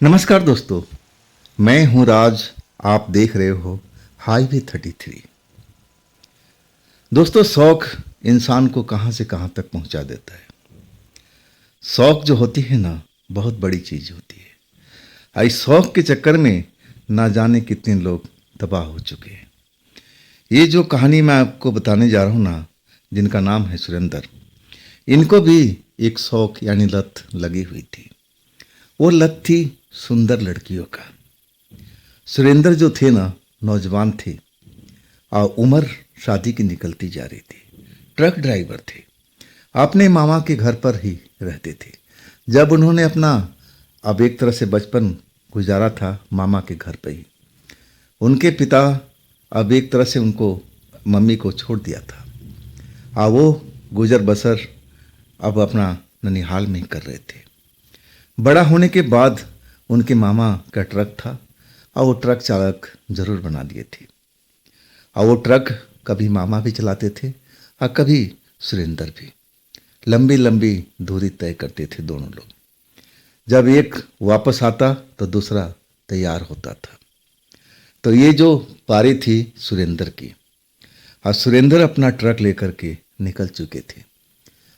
नमस्कार दोस्तों, मैं हूं राज। आप देख रहे हो हाईवे 33। दोस्तों, शौक इंसान को कहां से कहां तक पहुंचा देता है। शौक जो होती है ना, बहुत बड़ी चीज होती है। इस शौक के चक्कर में ना जाने कितने लोग तबाह हो चुके हैं। ये जो कहानी मैं आपको बताने जा रहा हूं ना, जिनका नाम है सुरेंद्र, इनको भी एक शौक यानी लत लगी हुई थी। वो लत थी सुंदर लड़कियों का। सुरेंद्र जो थे ना, नौजवान थे और उम्र शादी की निकलती जा रही थी। ट्रक ड्राइवर थे, अपने मामा के घर पर ही रहते थे। जब उन्होंने अपना अब एक तरह से बचपन गुजारा था मामा के घर पर ही। उनके पिता अब एक तरह से उनको मम्मी को छोड़ दिया था और वो गुजर बसर अब अपना ननिहाल में ही कर रहे थे। बड़ा होने के बाद उनके मामा का ट्रक था और वो ट्रक चालक जरूर बना दिए थे। और वो ट्रक कभी मामा भी चलाते थे और कभी सुरेंद्र भी। लंबी लंबी दूरी तय करते थे दोनों लोग। जब एक वापस आता तो दूसरा तैयार होता था। तो ये जो पारी थी सुरेंद्र की, और सुरेंद्र अपना ट्रक लेकर के निकल चुके थे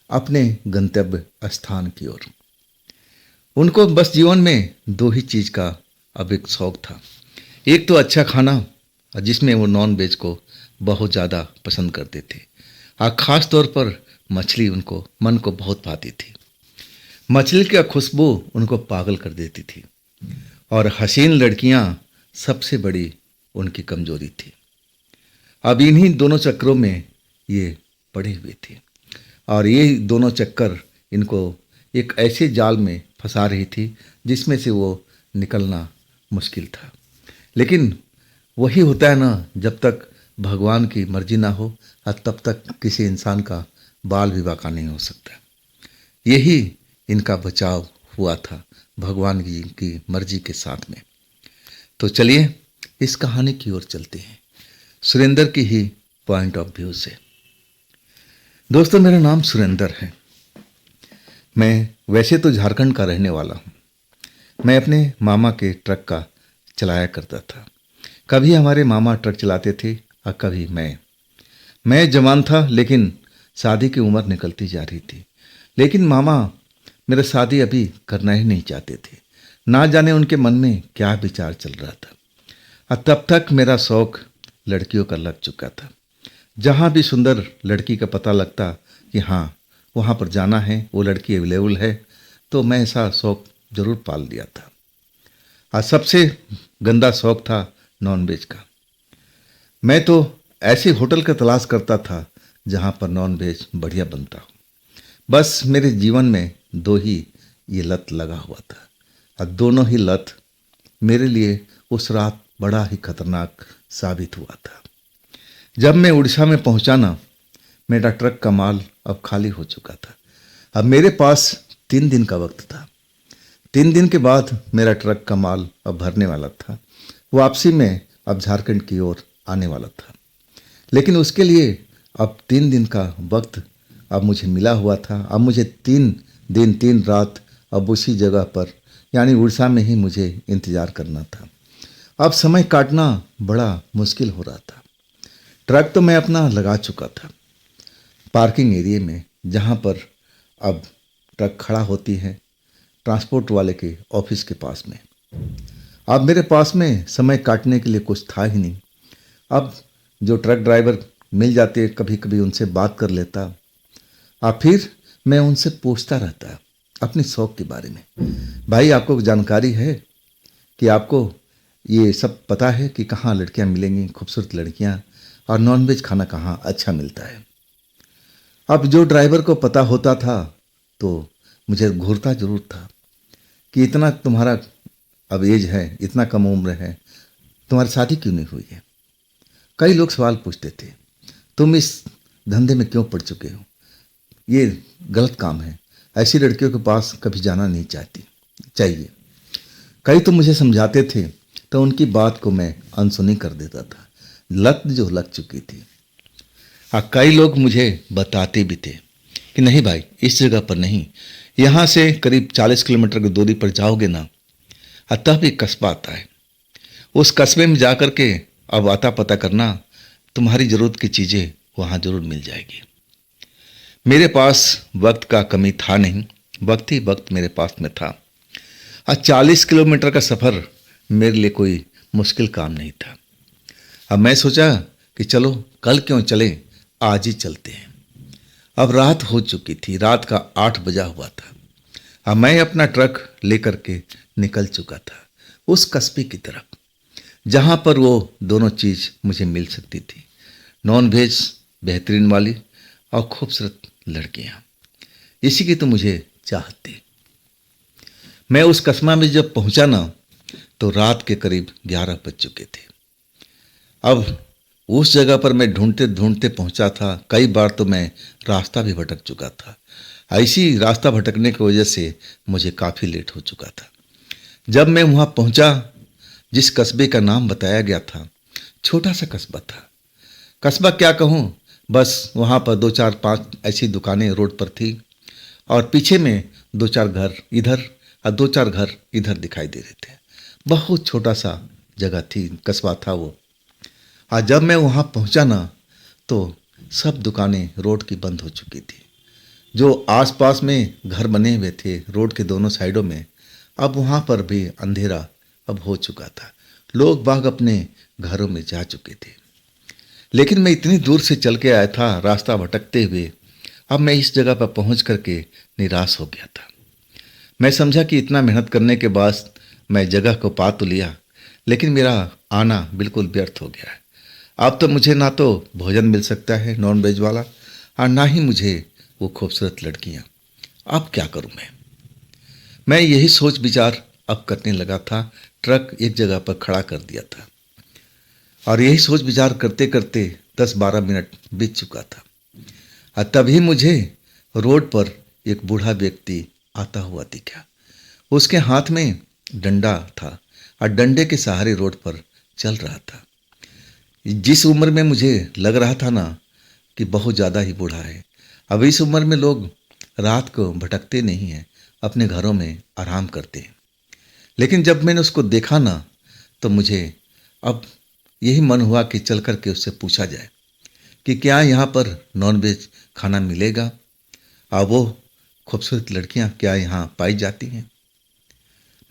अपने गंतव्य स्थान की ओर। उनको बस जीवन में दो ही चीज का अब एक शौक था। एक तो अच्छा खाना, और जिसमें वो नॉन वेज को बहुत ज़्यादा पसंद करते थे, और ख़ास तौर पर मछली उनको मन को बहुत भाती थी। मछली की खुशबू उनको पागल कर देती थी। और हसीन लड़कियां सबसे बड़ी उनकी कमजोरी थी। अब इन्हीं दोनों चक्करों में ये पड़े हुए थे, और ये दोनों चक्कर इनको एक ऐसे जाल में फंसा रही थी जिसमें से वो निकलना मुश्किल था। लेकिन वही होता है ना, जब तक भगवान की मर्जी ना हो और तब तक किसी इंसान का बाल विवाह का नहीं हो सकता। यही इनका बचाव हुआ था भगवान की मर्जी के साथ में। तो चलिए इस कहानी की ओर चलते हैं, सुरेंद्र की ही पॉइंट ऑफ व्यू से। दोस्तों, मेरा नाम सुरेंद्र है। मैं वैसे तो झारखंड का रहने वाला हूँ। मैं अपने मामा के ट्रक का चलाया करता था। कभी हमारे मामा ट्रक चलाते थे और कभी मैं जवान था, लेकिन शादी की उम्र निकलती जा रही थी। लेकिन मामा मेरा शादी अभी करना ही नहीं चाहते थे। ना जाने उनके मन में क्या विचार चल रहा था। और तब तक मेरा शौक लड़कियों का लग चुका था। जहाँ भी सुंदर लड़की का पता लगता कि हाँ वहाँ पर जाना है, वो लड़की अवेलेबल है, तो मैं ऐसा शौक जरूर पाल लिया था। और सबसे गंदा शौक था नॉनवेज का। मैं तो ऐसे होटल का तलाश करता था जहाँ पर नॉनवेज बढ़िया बनता हो। बस मेरे जीवन में दो ही ये लत लगा हुआ था, और दोनों ही लत मेरे लिए उस रात बड़ा ही खतरनाक साबित हुआ था। जब मैं उड़ीसा में पहुंचा ना, मेरा ट्रक का माल अब खाली हो चुका था। अब मेरे पास 3 दिन का वक्त था। 3 दिन के बाद मेरा ट्रक का माल अब भरने वाला था। वापसी में अब झारखंड की ओर आने वाला था। लेकिन उसके लिए अब 3 दिन का वक्त अब मुझे मिला हुआ था। अब मुझे 3 दिन 3 रात अब उसी जगह पर यानी उड़ीसा में ही मुझे इंतज़ार करना था। अब समय काटना बड़ा मुश्किल हो रहा था। ट्रक तो मैं अपना लगा चुका था पार्किंग एरिया में, जहाँ पर अब ट्रक खड़ा होती है ट्रांसपोर्ट वाले के ऑफिस के पास में। अब मेरे पास में समय काटने के लिए कुछ था ही नहीं। अब जो ट्रक ड्राइवर मिल जाते कभी कभी उनसे बात कर लेता, और फिर मैं उनसे पूछता रहता अपने शौक़ के बारे में। भाई, आपको जानकारी है कि आपको ये सब पता है कि कहाँ लड़कियाँ मिलेंगी, खूबसूरत लड़कियाँ, और नॉनवेज खाना कहाँ अच्छा मिलता है। अब जो ड्राइवर को पता होता था तो मुझे घूरता जरूर था कि इतना तुम्हारा अब एज है, इतना कम उम्र है, तुम्हारी शादी क्यों नहीं हुई है। कई लोग सवाल पूछते थे, तुम इस धंधे में क्यों पड़ चुके हो, ये गलत काम है, ऐसी लड़कियों के पास कभी जाना नहीं चाहिए। कई तो मुझे समझाते थे, तो उनकी बात को मैं अनसुनी कर देता था। लत जो लग चुकी थी। हाँ, कई लोग मुझे बताते भी थे कि नहीं भाई, इस जगह पर नहीं, यहाँ से करीब 40 किलोमीटर की दूरी पर जाओगे ना, तब एक कस्बा आता है। उस कस्बे में जा कर के अब आता पता करना, तुम्हारी ज़रूरत की चीज़ें वहाँ ज़रूर मिल जाएगी। मेरे पास वक्त का कमी था नहीं, वक्त ही वक्त मेरे पास में था। 40 किलोमीटर का सफ़र मेरे लिए कोई मुश्किल काम नहीं था। अब मैं सोचा कि चलो कल क्यों चलें, आज ही चलते हैं। अब रात हो चुकी थी, रात का 8 बजा हुआ था। अब मैं अपना ट्रक लेकर के निकल चुका था उस कस्बे की तरफ, जहाँ पर वो दोनों चीज़ मुझे मिल सकती थी, नॉन वेज बेहतरीन वाली और खूबसूरत लड़कियाँ। इसी की तो मुझे चाहत थी। मैं उस कस्बा में जब पहुँचा ना, तो रात के करीब 11 बज चुके थे। अब उस जगह पर मैं ढूंढते ढूंढते पहुंचा था। कई बार तो मैं रास्ता भी भटक चुका था। ऐसी रास्ता भटकने की वजह से मुझे काफ़ी लेट हो चुका था। जब मैं वहाँ पहुँचा, जिस कस्बे का नाम बताया गया था, छोटा सा कस्बा था। कस्बा क्या कहूँ, बस वहाँ पर 2 4 5 ऐसी दुकानें रोड पर थी और पीछे में 2 4 घर इधर और 2 4 घर इधर दिखाई दे रहे थे। बहुत छोटा सा जगह थी, कस्बा था वो। आज जब मैं वहाँ पहुँचा ना, तो सब दुकानें रोड की बंद हो चुकी थी। जो आसपास में घर बने हुए थे रोड के दोनों साइडों में, अब वहाँ पर भी अंधेरा अब हो चुका था। लोग बाग अपने घरों में जा चुके थे। लेकिन मैं इतनी दूर से चल के आया था रास्ता भटकते हुए। अब मैं इस जगह पर पहुँच करके निराश हो गया था। मैं समझा कि इतना मेहनत करने के बाद मैं जगह को पा तो लिया, लेकिन मेरा आना बिल्कुल व्यर्थ हो गया है। अब तो मुझे ना तो भोजन मिल सकता है नॉन वेज वाला, और ना ही मुझे वो खूबसूरत लड़कियाँ। अब क्या करूँ मैं यही सोच विचार अब करने लगा था। ट्रक एक जगह पर खड़ा कर दिया था और यही सोच विचार करते करते 10-12 मिनट बीत चुका था। और तभी मुझे रोड पर एक बूढ़ा व्यक्ति आता हुआ दिखा। उसके हाथ में डंडा था और डंडे के सहारे रोड पर चल रहा था। जिस उम्र में मुझे लग रहा था ना कि बहुत ज़्यादा ही बूढ़ा है। अब इस उम्र में लोग रात को भटकते नहीं हैं, अपने घरों में आराम करते हैं। लेकिन जब मैंने उसको देखा ना, तो मुझे अब यही मन हुआ कि चल कर के उससे पूछा जाए कि क्या यहाँ पर नॉनवेज खाना मिलेगा और वो खूबसूरत लड़कियाँ क्या यहाँ पाई जाती हैं।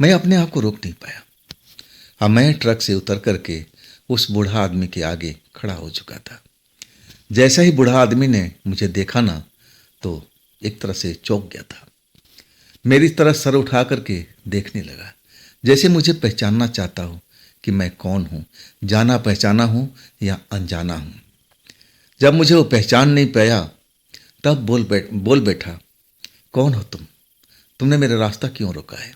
मैं अपने आप को रोक नहीं पाया। अब मैं ट्रक से उतर करके उस बूढ़ा आदमी के आगे खड़ा हो चुका था। जैसा ही बूढ़ा आदमी ने मुझे देखा ना, तो एक तरह से चौंक गया था। मेरी तरफ सर उठा करके देखने लगा, जैसे मुझे पहचानना चाहता हो कि मैं कौन हूँ, जाना पहचाना हूँ या अनजाना हूँ। जब मुझे वो पहचान नहीं पाया, तब बोल बैठा, कौन हो तुम? तुमने मेरा रास्ता क्यों रोका है?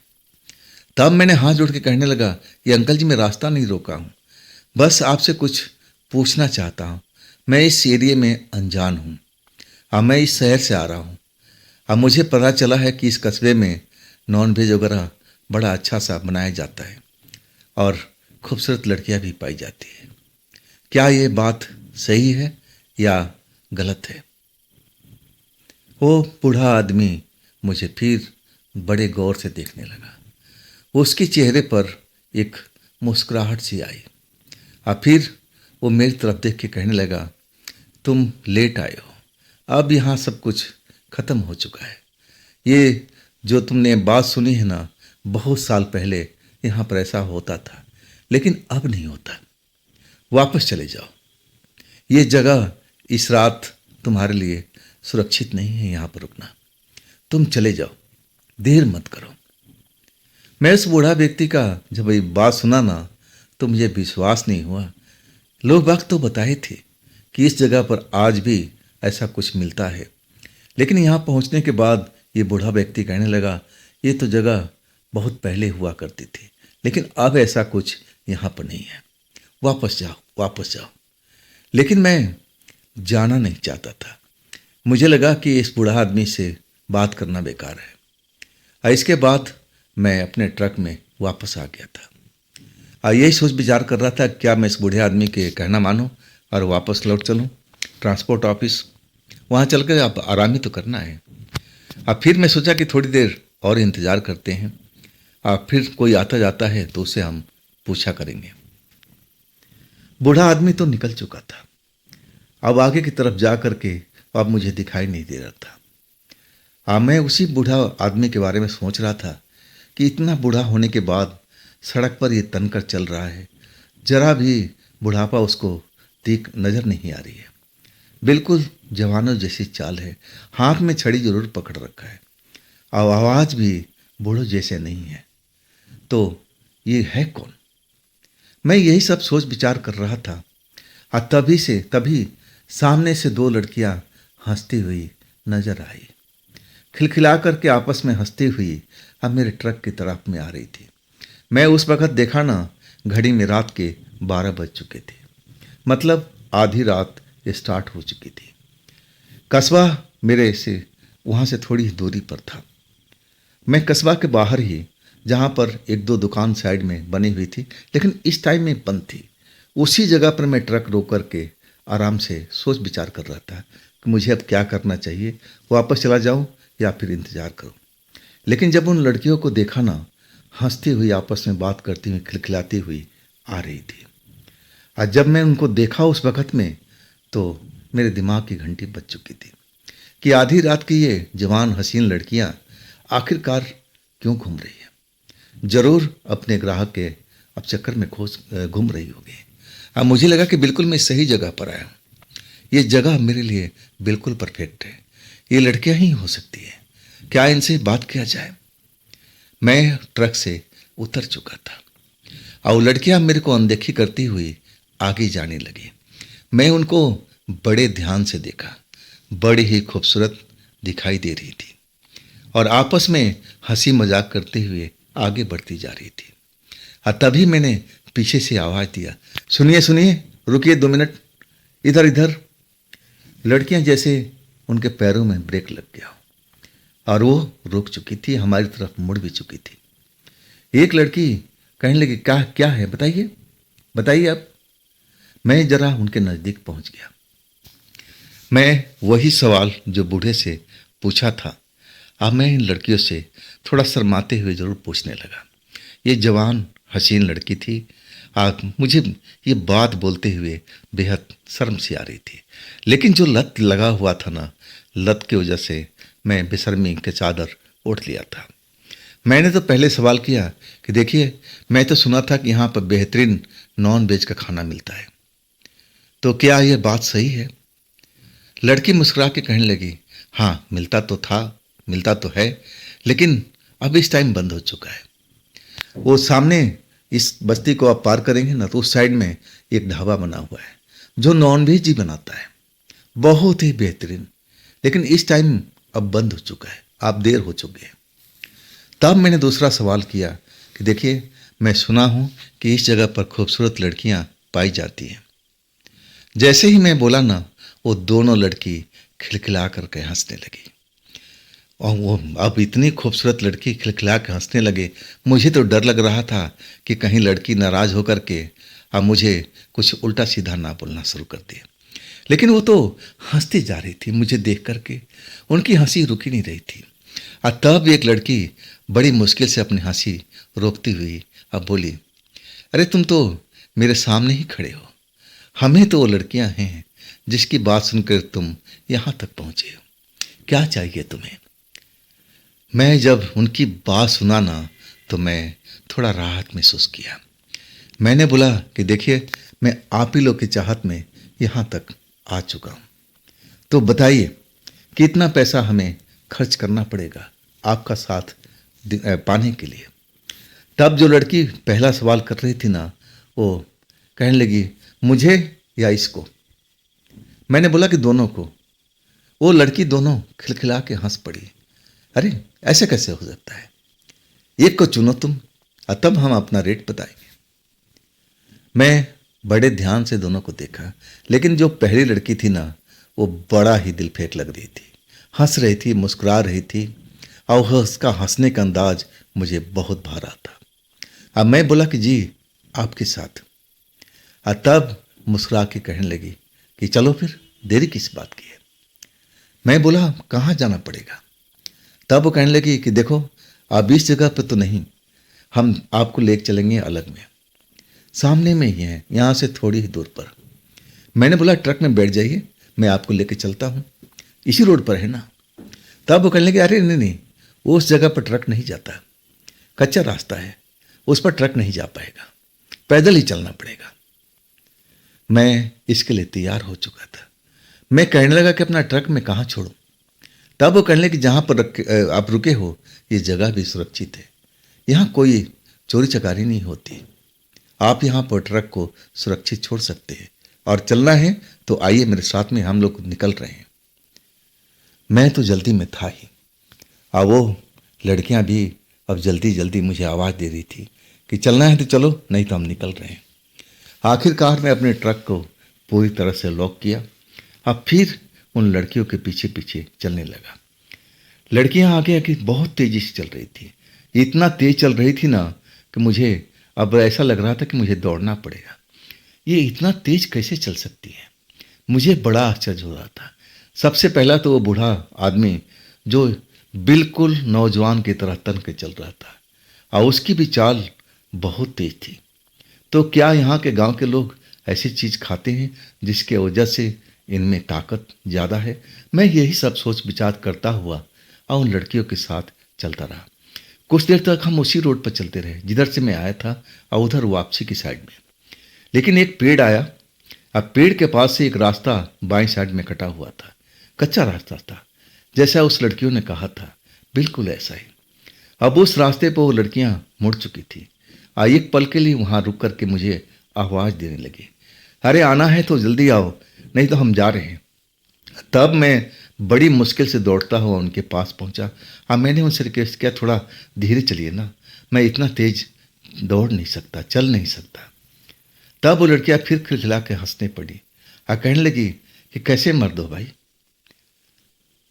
तब मैंने हाथ जोड़ के कहने लगा, ये अंकल जी, मैं रास्ता नहीं रोका हूँ, बस आपसे कुछ पूछना चाहता हूँ। मैं इस एरिए में अनजान हूँ और मैं इस शहर से आ रहा हूँ। अब मुझे पता चला है कि इस कस्बे में नॉन वेज वगैरह बड़ा अच्छा सा बनाया जाता है और खूबसूरत लड़कियाँ भी पाई जाती है। क्या ये बात सही है या गलत है? वो बूढ़ा आदमी मुझे फिर बड़े गौर से देखने लगा। उसके चेहरे पर एक मुस्कुराहट सी आई और फिर वो मेरी तरफ देख के कहने लगा, तुम लेट आए हो, अब यहाँ सब कुछ ख़त्म हो चुका है। ये जो तुमने बात सुनी है ना, बहुत साल पहले यहाँ पर ऐसा होता था, लेकिन अब नहीं होता। वापस चले जाओ। ये जगह इस रात तुम्हारे लिए सुरक्षित नहीं है यहाँ पर रुकना। तुम चले जाओ, देर मत करो। मैं उस बूढ़ा व्यक्ति का जब ये बात सुना ना, तो मुझे विश्वास नहीं हुआ। लोग वक्त तो बताए थे कि इस जगह पर आज भी ऐसा कुछ मिलता है, लेकिन यहाँ पहुँचने के बाद ये बूढ़ा व्यक्ति कहने लगा, ये तो जगह बहुत पहले हुआ करती थी, लेकिन अब ऐसा कुछ यहाँ पर नहीं है। वापस जाओ, वापस जाओ। लेकिन मैं जाना नहीं चाहता था। मुझे लगा कि इस बूढ़ा आदमी से बात करना बेकार है। और इसके बाद मैं अपने ट्रक में वापस आ गया था और यही सोच विचार कर रहा था, क्या मैं इस बूढ़े आदमी के कहना मानूं और वापस लौट चलूं ट्रांसपोर्ट ऑफिस। वहाँ चल कर अब आराम ही तो करना है। अब फिर मैं सोचा कि थोड़ी देर और इंतज़ार करते हैं। फिर कोई आता जाता है तो उसे हम पूछा करेंगे। बूढ़ा आदमी तो निकल चुका था। अब आगे की तरफ जा करके अब मुझे दिखाई नहीं दे रहा था। मैं उसी बूढ़ा आदमी के बारे में सोच रहा था कि इतना बूढ़ा होने के बाद सड़क पर ये तनकर चल रहा है, जरा भी बुढ़ापा उसको दिख नजर नहीं आ रही है। बिल्कुल जवानों जैसी चाल है, हाथ में छड़ी जरूर पकड़ रखा है और आवाज़ भी बूढ़ों जैसे नहीं है। तो ये है कौन? मैं यही सब सोच विचार कर रहा था और तभी सामने से दो लड़कियां हंसती हुई नजर आई, खिलखिला करके आपस में हंसती हुई अब मेरे ट्रक की तरफ में आ रही थी। मैं उस वक़्त देखा ना, घड़ी में रात के 12 बज चुके थे, मतलब आधी रात स्टार्ट हो चुकी थी। कस्बा मेरे से वहाँ से थोड़ी ही दूरी पर था। मैं कस्बा के बाहर ही, जहाँ पर एक दो दुकान साइड में बनी हुई थी लेकिन इस टाइम में बंद थी, उसी जगह पर मैं ट्रक रोक करके आराम से सोच विचार कर रहा था कि मुझे अब क्या करना चाहिए, वापस चला जाऊं या फिर इंतज़ार करूं। लेकिन जब उन लड़कियों को देखा ना, हंसती हुई आपस में बात करती हुई खिलखिलाती हुई आ रही थी, और जब मैं उनको देखा उस वक़्त में तो मेरे दिमाग की घंटी बज चुकी थी कि आधी रात की ये जवान हसीन लड़कियां आखिरकार क्यों घूम रही है। जरूर अपने ग्राहक के अब चक्कर में घूम रही होगी। अब मुझे लगा कि बिल्कुल मैं सही जगह पर आया हूँ, ये जगह मेरे लिए बिल्कुल परफेक्ट है, ये लड़कियां ही हो सकती है, क्या इनसे बात किया जाए। मैं ट्रक से उतर चुका था और लड़कियां मेरे को अनदेखी करती हुई आगे जाने लगी। मैं उनको बड़े ध्यान से देखा, बड़ी ही खूबसूरत दिखाई दे रही थी और आपस में हंसी मजाक करते हुए आगे बढ़ती जा रही थी। और तभी मैंने पीछे से आवाज़ दिया, सुनिए सुनिए, रुकिए 2 मिनट, इधर इधर। लड़कियां जैसे उनके पैरों में ब्रेक लग गया और वो रुक चुकी थी, हमारी तरफ मुड़ भी चुकी थी। एक लड़की कहने लगी, क्या क्या है, बताइए बताइए। अब मैं जरा उनके नज़दीक पहुंच गया। मैं वही सवाल जो बूढ़े से पूछा था, अब मैं इन लड़कियों से थोड़ा शर्माते हुए ज़रूर पूछने लगा। ये जवान हसीन लड़की थी, मुझे ये बात बोलते हुए बेहद शर्म सी आ रही थी, लेकिन जो लत लगा हुआ था ना, लत की वजह से मैं बेशर्मी के चादर ओढ़ लिया था। मैंने तो पहले सवाल किया कि देखिए, मैं तो सुना था कि यहाँ पर बेहतरीन नॉन वेज का खाना मिलता है, तो क्या यह बात सही है? लड़की मुस्कुरा के कहने लगी, हाँ मिलता तो था, मिलता तो है, लेकिन अब इस टाइम बंद हो चुका है। वो सामने इस बस्ती को आप पार करेंगे ना, तो उस साइड में एक ढाबा बना हुआ है जो नॉन वेज ही बनाता है, बहुत ही बेहतरीन, लेकिन इस टाइम अब बंद हो चुका है, आप देर हो चुके हैं। तब मैंने दूसरा सवाल किया कि देखिए, मैं सुना हूँ कि इस जगह पर खूबसूरत लड़कियाँ पाई जाती हैं। जैसे ही मैं बोला ना, वो दोनों लड़की खिलखिला करके हंसने लगी और वो अब इतनी खूबसूरत लड़की खिलखिला के हंसने लगे, मुझे तो डर लग रहा था कि कहीं लड़की नाराज़ होकर के अब मुझे कुछ उल्टा सीधा ना बोलना शुरू कर दे। लेकिन वो तो हंसती जा रही थी, मुझे देख करके उनकी हंसी रुक ही नहीं रही थी। और तब एक लड़की बड़ी मुश्किल से अपनी हंसी रोकती हुई अब बोली, अरे तुम तो मेरे सामने ही खड़े हो, हमें तो वो लड़कियां हैं जिसकी बात सुनकर तुम यहाँ तक पहुँचे हो, क्या चाहिए तुम्हें? मैं जब उनकी बात सुना ना, तो मैं थोड़ा राहत महसूस किया। मैंने बोला कि देखिए, मैं आप ही लोग की चाहत में यहाँ तक आ चुका हूँ, तो बताइए कितना पैसा हमें खर्च करना पड़ेगा आपका साथ पाने के लिए। तब जो लड़की पहला सवाल कर रही थी ना, वो कहने लगी, मुझे या इसको? मैंने बोला कि दोनों को। वो लड़की दोनों खिलखिला के हंस पड़ी, अरे ऐसे कैसे हो सकता है, एक को चुनो तुम और तब हम अपना रेट बताएंगे। मैं बड़े ध्यान से दोनों को देखा, लेकिन जो पहली लड़की थी ना, वो बड़ा ही दिल फेंक लग रही थी, हंस रही थी, मुस्कुरा रही थी और उसका हंसने का अंदाज मुझे बहुत भा रहा था। अब मैं बोला कि जी आपके साथ, और तब मुस्कुरा के कहने लगी कि चलो फिर, देरी किस बात की है। मैं बोला कहाँ जाना पड़ेगा? तब वो कहने लगी कि देखो, अब इस जगह पर तो नहीं, हम आपको लेके चलेंगे अलग में, सामने में ही है, यहाँ से थोड़ी ही दूर पर। मैंने बोला ट्रक में बैठ जाइए, मैं आपको लेके चलता हूँ, इसी रोड पर है ना। तब वो कहने लगे अरे नहीं नहीं, उस जगह पर ट्रक नहीं जाता, कच्चा रास्ता है, उस पर ट्रक नहीं जा पाएगा, पैदल ही चलना पड़ेगा। मैं इसके लिए तैयार हो चुका था। मैं कहने लगा कि अपना ट्रक मैं कहाँ छोड़ूं। तब वो कहने लगे जहाँ पर आप रुके हो ये जगह भी सुरक्षित है, यहाँ कोई चोरी चकारी नहीं होती, आप यहाँ पर ट्रक को सुरक्षित छोड़ सकते हैं और चलना है तो आइए मेरे साथ में, हम लोग निकल रहे हैं। मैं तो जल्दी में था ही, और वो लड़कियां भी अब जल्दी जल्दी मुझे आवाज़ दे रही थी कि चलना है तो चलो, नहीं तो हम निकल रहे हैं। आखिरकार मैं अपने ट्रक को पूरी तरह से लॉक किया। अब फिर उन लड़कियों के पीछे पीछे चलने लगा। लड़कियां आगे आगे बहुत तेज़ी से चल रही थी, इतना तेज़ चल रही थी ना कि मुझे अब ऐसा लग रहा था कि मुझे दौड़ना पड़ेगा। ये इतना तेज़ कैसे चल सकती है, मुझे बड़ा आश्चर्य हो रहा था। सबसे पहला तो वो बूढ़ा आदमी जो बिल्कुल नौजवान की तरह तन के चल रहा था, और उसकी भी चाल बहुत तेज थी। तो क्या यहाँ के गांव के लोग ऐसी चीज़ खाते हैं जिसके वजह से इनमें ताकत ज़्यादा है? मैं यही सब सोच विचार करता हुआ और उन लड़कियों के साथ चलता रहा। कुछ देर तक हम उसी रोड पर चलते रहे जिधर से मैं आया था, और उधर वापसी की साइड में। लेकिन एक पेड़ आया, अब पेड़ के पास से एक रास्ता बाईं साइड में कटा हुआ था, कच्चा रास्ता था, जैसा उस लड़कियों ने कहा था, बिल्कुल ऐसा ही। अब उस रास्ते पर वो लड़कियां मुड़ चुकी थी, और एक पल के लिए वहां रुक करके मुझे आवाज़ देने लगी, अरे आना है तो जल्दी आओ, नहीं तो हम जा रहे हैं। तब मैं बड़ी मुश्किल से दौड़ता हुआ उनके पास पहुंचा, और मैंने उनसे रिक्वेस्ट किया थोड़ा धीरे चलिए ना, मैं इतना तेज दौड़ नहीं सकता, चल नहीं सकता। तब वो लड़कियां फिर खिलखिला के हंसने पड़ी और कहने लगी कि कैसे मर्द हो भाई।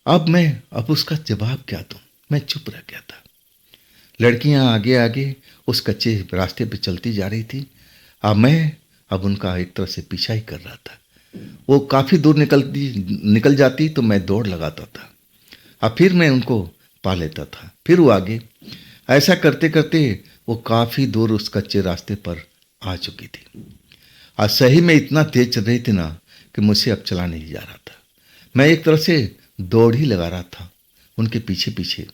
अब उसका जवाब क्या दूं, मैं चुप रह गया था। लड़कियां आगे आगे उस कच्चे रास्ते पे चलती जा रही थी, और मैं अब उनका एक तरह से पीछा ही कर रहा था। वो काफ़ी दूर निकल जाती तो मैं दौड़ लगाता था, और फिर मैं उनको पा लेता था, फिर वो आगे। ऐसा करते करते वो काफ़ी दूर उस कच्चे रास्ते पर आ चुकी थी, और सही में इतना तेज चल रही थी ना कि मुझसे अब चला नहीं जा रहा था। मैं एक तरह से दौड़ ही लगा रहा था उनके पीछे पीछे।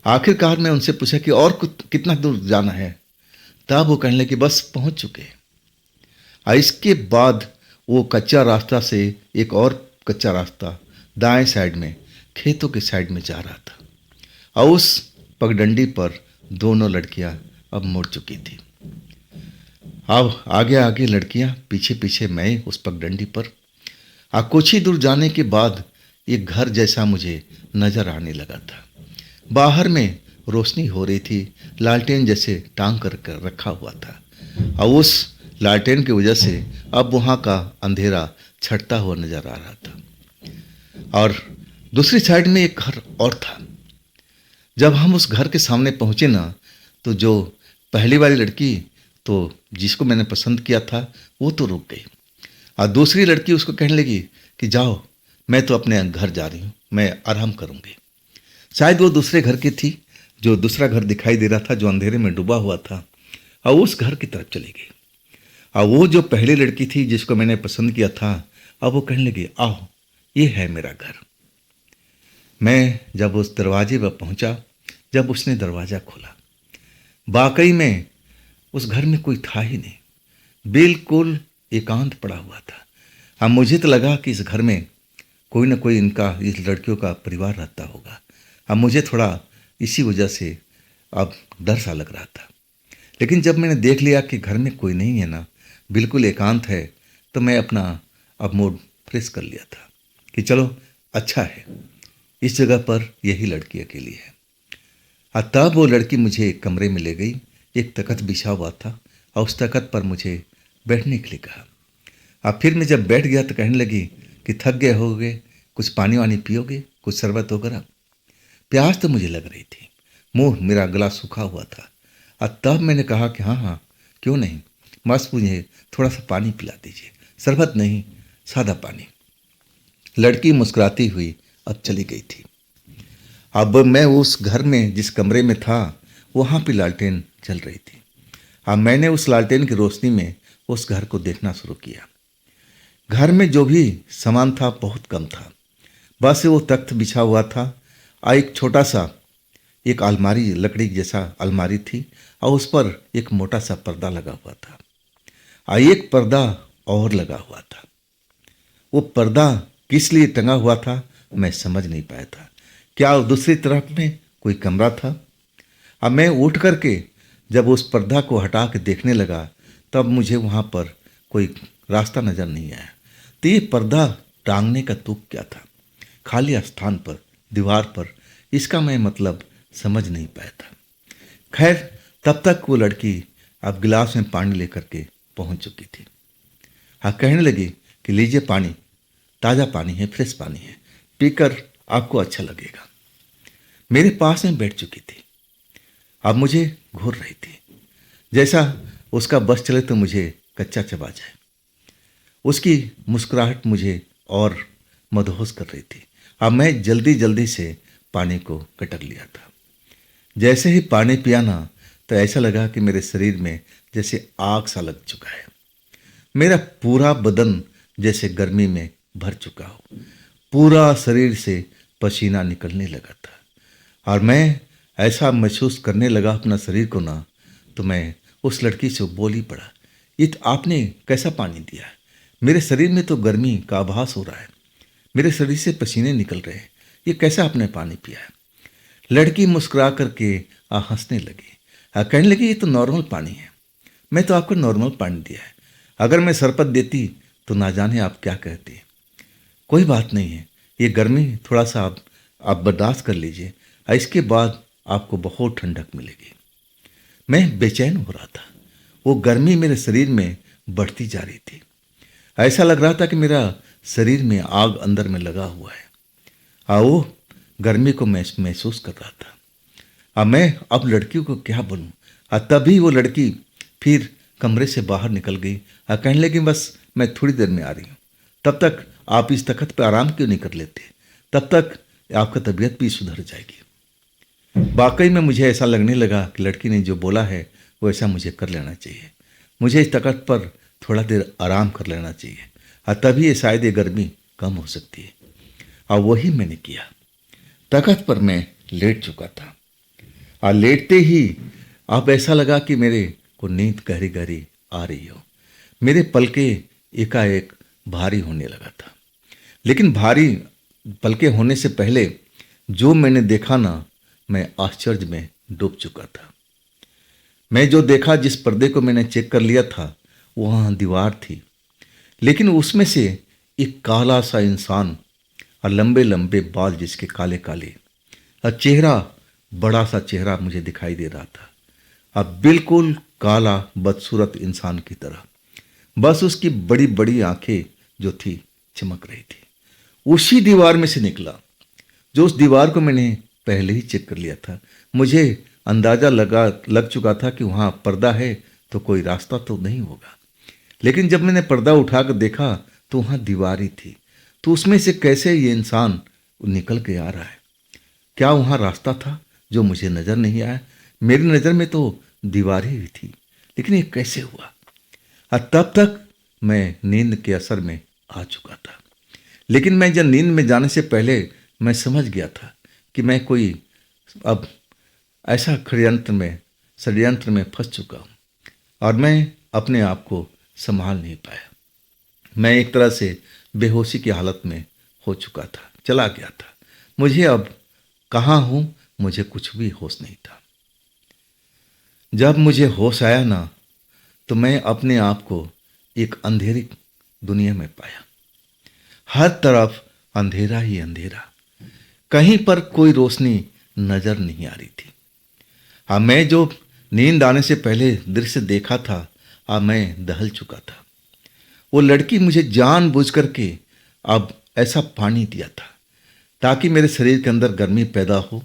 आखिरकार मैं उनसे पूछा कि और कितना दूर जाना है। तब वो कहने लगे बस पहुंच चुके। और इसके बाद वो कच्चा रास्ता से एक और कच्चा रास्ता दाएं साइड में खेतों के साइड में जा रहा था, और उस पगडंडी पर दोनों लड़कियां अब मुड़ चुकी थी। अब आगे आगे लड़कियां, पीछे पीछे मैं उस पगडंडी पर। कुछ ही दूर जाने के बाद एक घर जैसा मुझे नजर आने लगा था। बाहर में रोशनी हो रही थी, लालटेन जैसे टांग कर रखा हुआ था, और उस लालटेन की वजह से अब वहाँ का अंधेरा छटता हुआ नजर आ रहा था। और दूसरी साइड में एक घर और था। जब हम उस घर के सामने पहुँचे ना, तो जो पहली वाली लड़की तो जिसको मैंने पसंद किया था वो तो रुक गई, और दूसरी लड़की उसको कहने लगी कि जाओ, मैं तो अपने घर जा रही हूँ, मैं आराम करूँगी। शायद वो दूसरे घर की थी, जो दूसरा घर दिखाई दे रहा था जो अंधेरे में डूबा हुआ था, और उस घर की तरफ चली गई। और वो जो पहली लड़की थी जिसको मैंने पसंद किया था, अब वो कहने लगी आओ, ये है मेरा घर। मैं जब उस दरवाजे पर पहुंचा, जब उसने दरवाज़ा खोला, वाकई में उस घर में कोई था ही नहीं, बिल्कुल एकांत पड़ा हुआ था। अब मुझे तो लगा कि इस घर में कोई ना कोई इस लड़कियों का परिवार रहता होगा। अब मुझे थोड़ा इसी वजह से अब डर सा लग रहा था। लेकिन जब मैंने देख लिया कि घर में कोई नहीं है ना, बिल्कुल एकांत है, तो मैं अपना अब मूड फ्रेश कर लिया था कि चलो अच्छा है, इस जगह पर यही लड़की अकेली है। और तब वो लड़की मुझे एक कमरे में ले गई, एक तख्त बिछा हुआ था, और उस तख्त पर मुझे बैठने के लिए कहा। अब फिर मैं जब बैठ गया तो कहने लगी कि थक गए होगे, कुछ पानी वानी पियोगे, कुछ शरबत वगैरह। प्यास तो मुझे लग रही थी, मुंह मेरा गला सूखा हुआ था। और तब मैंने कहा कि हाँ हाँ क्यों नहीं, बस मुझे थोड़ा सा पानी पिला दीजिए, शरबत नहीं, सादा पानी। लड़की मुस्कुराती हुई अब चली गई थी। अब मैं उस घर में जिस कमरे में था वहाँ पे लालटेन जल रही थी। अब मैंने उस लालटेन की रोशनी में उस घर को देखना शुरू किया। घर में जो भी सामान था बहुत कम था। बस वो तख्त बिछा हुआ था और एक छोटा सा एक अलमारी, लकड़ी जैसा अलमारी थी और उस पर एक मोटा सा पर्दा लगा हुआ था और एक पर्दा और लगा हुआ था। वो पर्दा किस लिए टंगा हुआ था मैं समझ नहीं पाया था। क्या दूसरी तरफ में कोई कमरा था? अब मैं उठ करके जब उस पर्दा को हटा के देखने लगा तब मुझे वहाँ पर कोई रास्ता नज़र नहीं आया। तो ये पर्दा टांगने का तुक क्या था खाली स्थान पर, दीवार पर? इसका मैं मतलब समझ नहीं पाया था। खैर, तब तक वो लड़की अब गिलास में पानी लेकर के पहुंच चुकी थी। हाँ, कहने लगी कि लीजिए पानी, ताज़ा पानी है, फ्रेश पानी है, पीकर आपको अच्छा लगेगा। मेरे पास में बैठ चुकी थी। अब मुझे घूर रही थी, जैसा उसका बस चले तो मुझे कच्चा चबा जाए। उसकी मुस्कुराहट मुझे और मदहोश कर रही थी। अब मैं जल्दी जल्दी से पानी को कटक लिया था। जैसे ही पानी पिया ना तो ऐसा लगा कि मेरे शरीर में जैसे आग सा लग चुका है। मेरा पूरा बदन जैसे गर्मी में भर चुका हो, पूरा शरीर से पसीना निकलने लगा था और मैं ऐसा महसूस करने लगा अपना शरीर को ना, तो मैं उस लड़की से बोल ही पड़ा, ये तो आपने कैसा पानी दिया है? मेरे शरीर में तो गर्मी का आभास हो रहा है, मेरे शरीर से पसीने निकल रहे हैं, ये कैसा आपने पानी पिया है? लड़की मुस्कुरा करके हंसने लगी। कहने लगी, ये तो नॉर्मल पानी है, मैं तो आपको नॉर्मल पानी दिया है, अगर मैं शरबत देती तो ना जाने आप क्या कहते। कोई बात नहीं है, ये गर्मी थोड़ा सा आप बर्दाश्त कर लीजिए, इसके बाद आपको बहुत ठंडक मिलेगी। मैं बेचैन हो रहा था, वो गर्मी मेरे शरीर में बढ़ती जा रही थी। ऐसा लग रहा था कि मेरा शरीर में आग अंदर में लगा हुआ है और वो गर्मी को मैं महसूस कर रहा था। अब मैं अब लड़की को क्या बोलूं? तभी वो लड़की फिर कमरे से बाहर निकल गई और कहने लगी, बस मैं थोड़ी देर में आ रही हूँ, तब तक आप इस तख्त पर आराम क्यों नहीं कर लेते? तब तक आपका तबीयत भी सुधर जाएगी। वाकई में मुझे ऐसा लगने लगा कि लड़की ने जो बोला है वो ऐसा मुझे कर लेना चाहिए। मुझे इस तख्त पर थोड़ा देर आराम कर लेना चाहिए और तभी ये शायद ये गर्मी कम हो सकती है। और वही मैंने किया। तख्त पर मैं लेट चुका था और लेटते ही अब ऐसा लगा कि मेरे को नींद गहरी गहरी आ रही हो। मेरे पलके एकाएक भारी होने लगा था, लेकिन भारी पलके होने से पहले जो मैंने देखा ना, मैं आश्चर्य में डूब चुका था। मैं जो देखा, जिस पर्दे को मैंने चेक कर लिया था, वहाँ दीवार थी, लेकिन उसमें से एक काला सा इंसान और लंबे लंबे बाल जिसके काले काले और चेहरा, बड़ा सा चेहरा मुझे दिखाई दे रहा था। अब बिल्कुल काला बदसूरत इंसान की तरह, बस उसकी बड़ी बड़ी आंखें जो थी चमक रही थी। उसी दीवार में से निकला जो उस दीवार को मैंने पहले ही चेक कर लिया था। मुझे अंदाजा लग चुका था कि वहाँ पर्दा है तो कोई रास्ता तो नहीं होगा, लेकिन जब मैंने पर्दा उठाकर देखा तो वहाँ दीवार ही थी। तो उसमें से कैसे ये इंसान निकल के आ रहा है? क्या वहाँ रास्ता था जो मुझे नज़र नहीं आया? मेरी नज़र में तो दीवार ही थी, लेकिन ये कैसे हुआ? और तब तक मैं नींद के असर में आ चुका था। लेकिन मैं जब नींद में जाने से पहले मैं समझ गया था कि मैं कोई अब ऐसा षड्यंत्र में फंस चुका हूँ और मैं अपने आप को संभाल नहीं पाया। मैं एक तरह से बेहोशी की हालत में हो चुका था, चला गया था। मुझे अब कहाँ हूँ मुझे कुछ भी होश नहीं था। जब मुझे होश आया ना, तो मैं अपने आप को एक अंधेरी दुनिया में पाया। हर तरफ अंधेरा ही अंधेरा, कहीं पर कोई रोशनी नजर नहीं आ रही थी। हाँ, मैं जो नींद आने से पहले दृश्य देखा था, मैं दहल चुका था। वो लड़की मुझे जानबूझ करके अब ऐसा पानी दिया था ताकि मेरे शरीर के अंदर गर्मी पैदा हो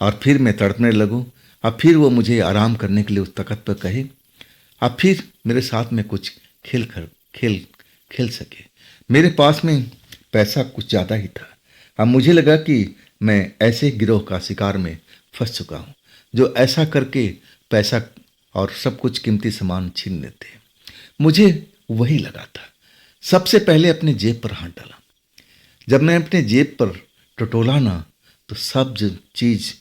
और फिर मैं तड़पने लगूं और फिर वो मुझे आराम करने के लिए उस तख्त पर कहे और फिर मेरे साथ में कुछ खेल सके। मेरे पास में पैसा कुछ ज़्यादा ही था। अब मुझे लगा कि मैं ऐसे गिरोह का शिकार में फंस चुका हूँ जो ऐसा करके पैसा और सब कुछ कीमती सामान छीन लेते हैं। मुझे वही लगा था। सबसे पहले अपने जेब पर हाथ डाला। जब मैं अपने जेब पर टटोला ना, तो सब जो चीज़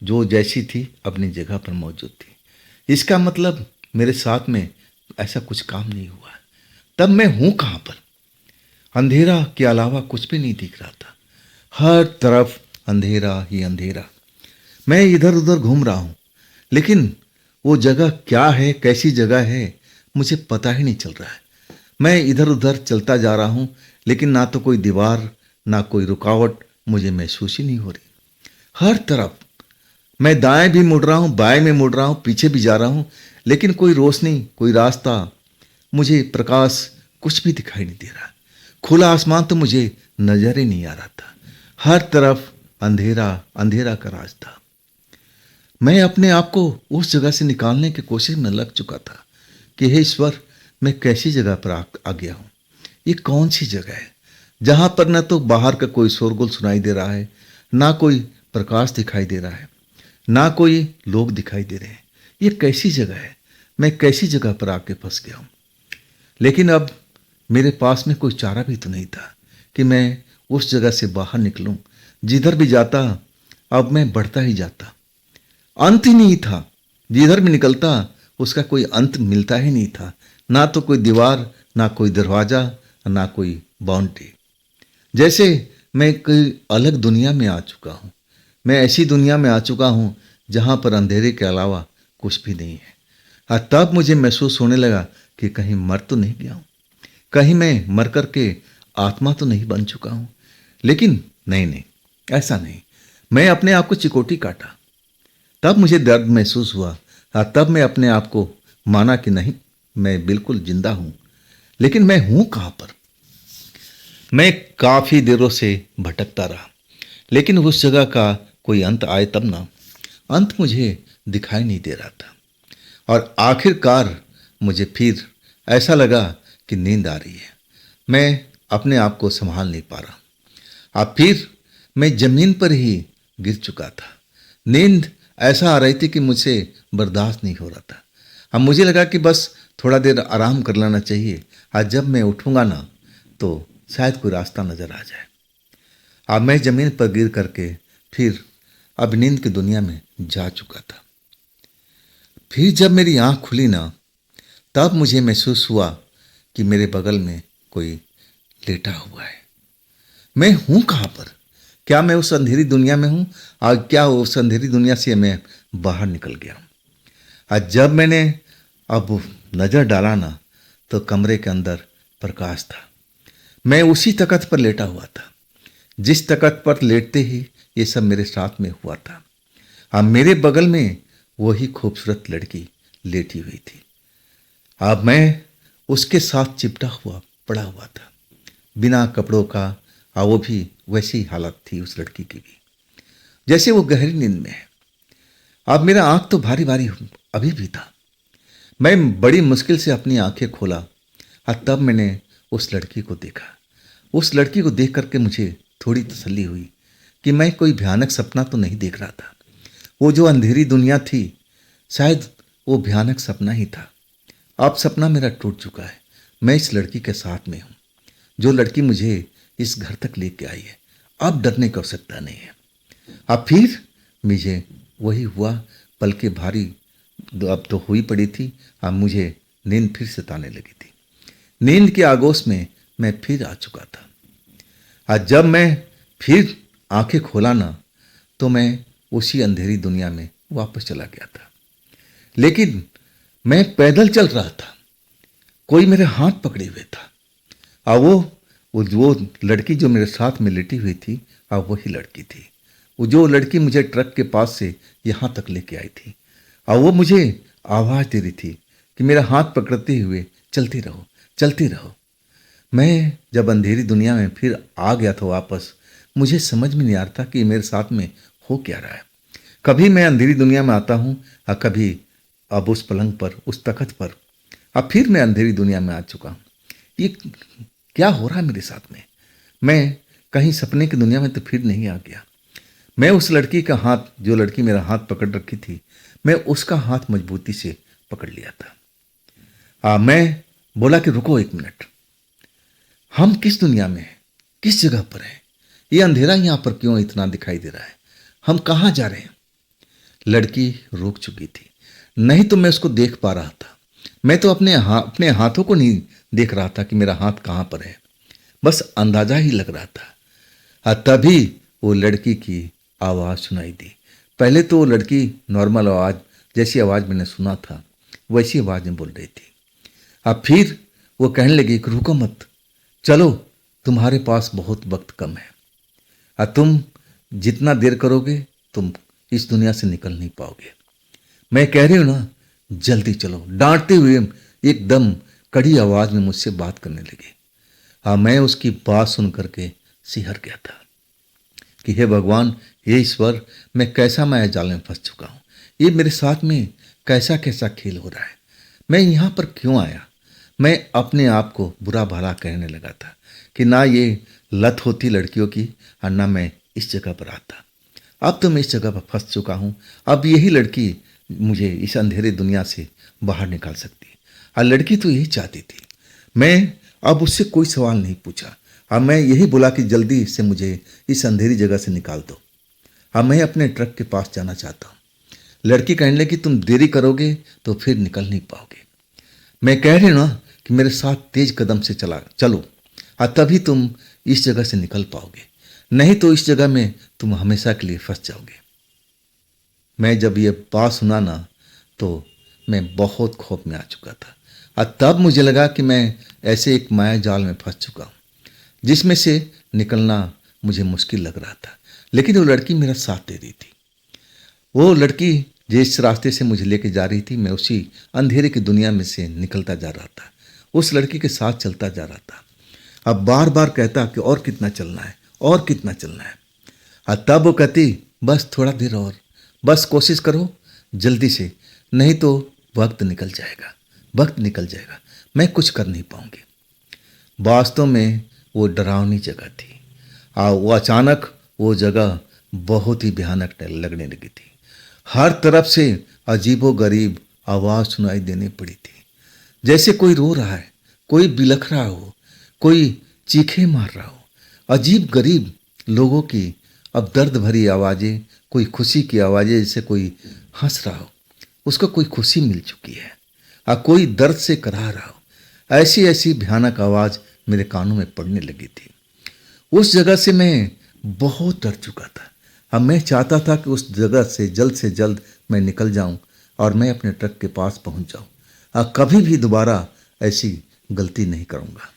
जो जैसी थी अपनी जगह पर मौजूद थी। इसका मतलब मेरे साथ में ऐसा कुछ काम नहीं हुआ। तब मैं हूँ कहाँ पर? अंधेरा के अलावा कुछ भी नहीं दिख रहा था। हर तरफ अंधेरा ही अंधेरा। मैं इधर उधर घूम रहा हूँ, लेकिन वो जगह क्या है, कैसी जगह है, मुझे पता ही नहीं चल रहा है। मैं इधर उधर चलता जा रहा हूँ, लेकिन ना तो कोई दीवार, ना कोई रुकावट मुझे महसूस ही नहीं हो रही। हर तरफ मैं दाएं भी मुड़ रहा हूँ, बाएं में मुड़ रहा हूँ, पीछे भी जा रहा हूँ, लेकिन कोई रोशनी, कोई रास्ता, मुझे प्रकाश कुछ भी दिखाई नहीं दे रहा। खुला आसमान तो मुझे नजर ही नहीं आ रहा था। हर तरफ अंधेरा अंधेरा का राज था। मैं अपने आप को उस जगह से निकालने की कोशिश में लग चुका था कि हे ईश्वर, मैं कैसी जगह पर आ गया हूँ। ये कौन सी जगह है जहाँ पर न तो बाहर का कोई शोरगुल सुनाई दे रहा है, ना कोई प्रकाश दिखाई दे रहा है, ना कोई लोग दिखाई दे रहे हैं। ये कैसी जगह है? मैं कैसी जगह पर आके फंस गया हूँ। लेकिन अब मेरे पास में कोई चारा भी तो नहीं था कि मैं उस जगह से बाहर निकलूं। जिधर भी जाता अब मैं बढ़ता ही जाता, अंत ही नहीं था। जिधर भी निकलता उसका कोई अंत मिलता ही नहीं था। ना तो कोई दीवार, ना कोई दरवाजा, ना कोई बाउंड्री। जैसे मैं कोई अलग दुनिया में आ चुका हूँ। मैं ऐसी दुनिया में आ चुका हूँ जहाँ पर अंधेरे के अलावा कुछ भी नहीं है। और तब मुझे महसूस होने लगा कि कहीं मर तो नहीं गया हूँ, कहीं मैं मर कर के आत्मा तो नहीं बन चुका हूँ। लेकिन नहीं नहीं, ऐसा नहीं। मैं अपने आप को चिकोटी काटा। तब मुझे दर्द महसूस हुआ और तब मैं अपने आप को माना कि नहीं, मैं बिल्कुल जिंदा हूँ। लेकिन मैं हूँ कहाँ पर? मैं काफ़ी देरों से भटकता रहा, लेकिन उस जगह का कोई अंत आए तब ना। अंत मुझे दिखाई नहीं दे रहा था। और आखिरकार मुझे फिर ऐसा लगा कि नींद आ रही है। मैं अपने आप को संभाल नहीं पा रहा। अब फिर मैं जमीन पर ही गिर चुका था। नींद ऐसा आ रही थी कि मुझसे बर्दाश्त नहीं हो रहा था। अब मुझे लगा कि बस थोड़ा देर आराम कर लेना चाहिए। आज जब मैं उठूंगा ना, तो शायद कोई रास्ता नजर आ जाए। अब मैं जमीन पर गिर करके फिर अब नींद की दुनिया में जा चुका था। फिर जब मेरी आंख खुली ना, तब मुझे महसूस हुआ कि मेरे बगल में कोई लेटा हुआ है। मैं हूं कहां पर? क्या मैं उस अंधेरी दुनिया में हूं? और क्या उस अंधेरी दुनिया से मैं बाहर निकल गया हूं? आज जब मैंने अब नजर डाला ना, तो कमरे के अंदर प्रकाश था। मैं उसी तख्त पर लेटा हुआ था जिस तख्त पर लेटते ही ये सब मेरे साथ में हुआ था। अब मेरे बगल में वही खूबसूरत लड़की लेटी हुई थी। अब मैं उसके साथ चिपटा हुआ पड़ा हुआ था, बिना कपड़ों का। और वो भी वैसी हालत थी उस लड़की की भी, जैसे वो गहरी नींद में है। अब मेरा आंख तो भारी भारी अभी भी था। मैं बड़ी मुश्किल से अपनी आंखें खोला और तब मैंने उस लड़की को देखा। उस लड़की को देख करके मुझे थोड़ी तसल्ली हुई कि मैं कोई भयानक सपना तो नहीं देख रहा था। वो जो अंधेरी दुनिया थी, शायद वो भयानक सपना ही था। अब सपना मेरा टूट चुका है। मैं इस लड़की के साथ में हूँ, जो लड़की मुझे इस घर तक लेके आई है। अब डरने की आवश्यकता नहीं है। अब फिर मुझे वही हुआ, पलकें भारी अब तो हुई पड़ी थी। अब मुझे नींद फिर सताने लगी थी। नींद के आगोश में मैं फिर आ चुका था। आज जब मैं फिर आंखें खोला ना, तो मैं उसी अंधेरी दुनिया में वापस चला गया था। लेकिन मैं पैदल चल रहा था। कोई मेरे हाथ पकड़े हुए था। और वो लड़की जो मेरे साथ में लेटी हुई थी, अब वही लड़की थी। वो जो लड़की मुझे ट्रक के पास से यहाँ तक लेके आई थी। और वो मुझे आवाज़ दे रही थी कि मेरा हाथ पकड़ते हुए चलती रहो, चलती रहो। मैं जब अंधेरी दुनिया में फिर आ गया था वापस, मुझे समझ में नहीं आ रहा था कि मेरे साथ में हो क्या रहा है। कभी मैं अंधेरी दुनिया में आता हूँ और कभी अब उस पलंग पर, उस तख्त पर। अब फिर मैं अंधेरी दुनिया में आ चुका हूँ। ये क्या हो रहा है मेरे साथ में? मैं कहीं सपने की दुनिया में तो फिर नहीं आ गया। मैं उस लड़की का हाथ, जो लड़की मेरा हाथ पकड़ रखी थी, मैं उसका हाथ मजबूती से पकड़ लिया था। मैं बोला कि रुको एक मिनट, हम किस दुनिया में हैं, किस जगह पर हैं, ये अंधेरा यहाँ पर क्यों इतना दिखाई दे रहा है, हम कहाँ जा रहे हैं। लड़की रुक चुकी थी। नहीं तो मैं उसको देख पा रहा था, मैं तो अपने हाथों को नहीं देख रहा था कि मेरा हाथ कहाँ पर है, बस अंदाजा ही लग रहा था। तभी वो लड़की की आवाज़ सुनाई दी। पहले तो वो लड़की नॉर्मल आवाज़, जैसी आवाज़ मैंने सुना था वैसी आवाज़ में बोल रही थी। अब फिर वो कहने लगी कि रुको मत, चलो, तुम्हारे पास बहुत वक्त कम है, तुम जितना देर करोगे तुम इस दुनिया से निकल नहीं पाओगे। मैं कह रही हूँ ना, जल्दी चलो। डांटते हुए एकदम कड़ी आवाज़ में मुझसे बात करने लगी। मैं उसकी बात सुन करके सिहर गया था कि हे भगवान, हे ईश्वर, मैं कैसा माया जाल में फंस चुका हूँ। ये मेरे साथ में कैसा कैसा खेल हो रहा है, मैं यहाँ पर क्यों आया। मैं अपने आप को बुरा भला कहने लगा था कि ना ये लत होती लड़कियों की और ना मैं इस जगह पर आता। अब तो मैं इस जगह पर फंस चुका हूँ, अब यही लड़की मुझे इस अंधेरे दुनिया से बाहर निकाल सकती है। और लड़की तो यही चाहती थी। मैं अब उससे कोई सवाल नहीं पूछा। अब मैं यही बोला कि जल्दी से मुझे इस अंधेरी जगह से निकाल दो, अब मैं अपने ट्रक के पास जाना चाहता हूँ। लड़की कहने लगी तुम देरी करोगे तो फिर निकल नहीं पाओगे। मैं कह रही हूँ ना कि मेरे साथ तेज कदम से चलो, और तभी तुम इस जगह से निकल पाओगे, नहीं तो इस जगह में तुम हमेशा के लिए फंस जाओगे। मैं जब ये बात सुना ना तो मैं बहुत खौफ में आ चुका था, और तब मुझे लगा कि मैं ऐसे एक माया जाल में फंस चुका हूँ जिसमें से निकलना मुझे मुश्किल लग रहा था। लेकिन वो लड़की मेरा साथ दे रही थी। वो लड़की जिस रास्ते से मुझे लेके जा रही थी, मैं उसी अंधेरे की दुनिया में से निकलता जा रहा था, उस लड़की के साथ चलता जा रहा था। अब बार बार कहता कि और कितना चलना है, और कितना चलना है। और तब वो कहती बस थोड़ा देर और, बस कोशिश करो जल्दी से, नहीं तो वक्त निकल जाएगा, वक्त निकल जाएगा, मैं कुछ कर नहीं पाऊंगी। वास्तव में वो डरावनी जगह थी, और वो अचानक वो जगह बहुत ही भयानक लगने लगी थी। हर तरफ से अजीबो गरीब आवाज़ सुनाई देने पड़ी थी, जैसे कोई रो रहा है, कोई बिलख रहा हो, कोई चीखे मार रहा हो। अजीब गरीब लोगों की अब दर्द भरी आवाज़ें, कोई खुशी की आवाज़ें, जैसे कोई हंस रहा हो, उसको कोई खुशी मिल चुकी है, और कोई दर्द से कराह रहा हो। ऐसी ऐसी भयानक आवाज़ मेरे कानों में पड़ने लगी थी। उस जगह से मैं बहुत डर चुका था। अब मैं चाहता था कि उस जगह से जल्द मैं निकल जाऊं और मैं अपने ट्रक के पास पहुंच जाऊं, और कभी भी दोबारा ऐसी गलती नहीं करूंगा।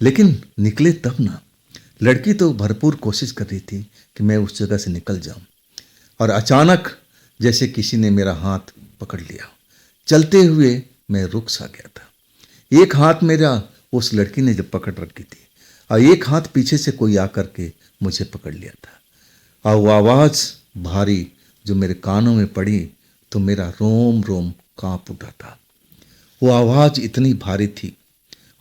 लेकिन निकले तब ना। लड़की तो भरपूर कोशिश कर रही थी कि मैं उस जगह से निकल जाऊं, और अचानक जैसे किसी ने मेरा हाथ पकड़ लिया। चलते हुए मैं रुक सा गया था। एक हाथ मेरा उस लड़की ने जब पकड़ रखी थी, और एक हाथ पीछे से कोई आकर के मुझे पकड़ लिया था। और वो आवाज़ भारी जो मेरे कानों में पड़ी तो मेरा रोम रोम कांप उठा था। वो आवाज़ इतनी भारी थी,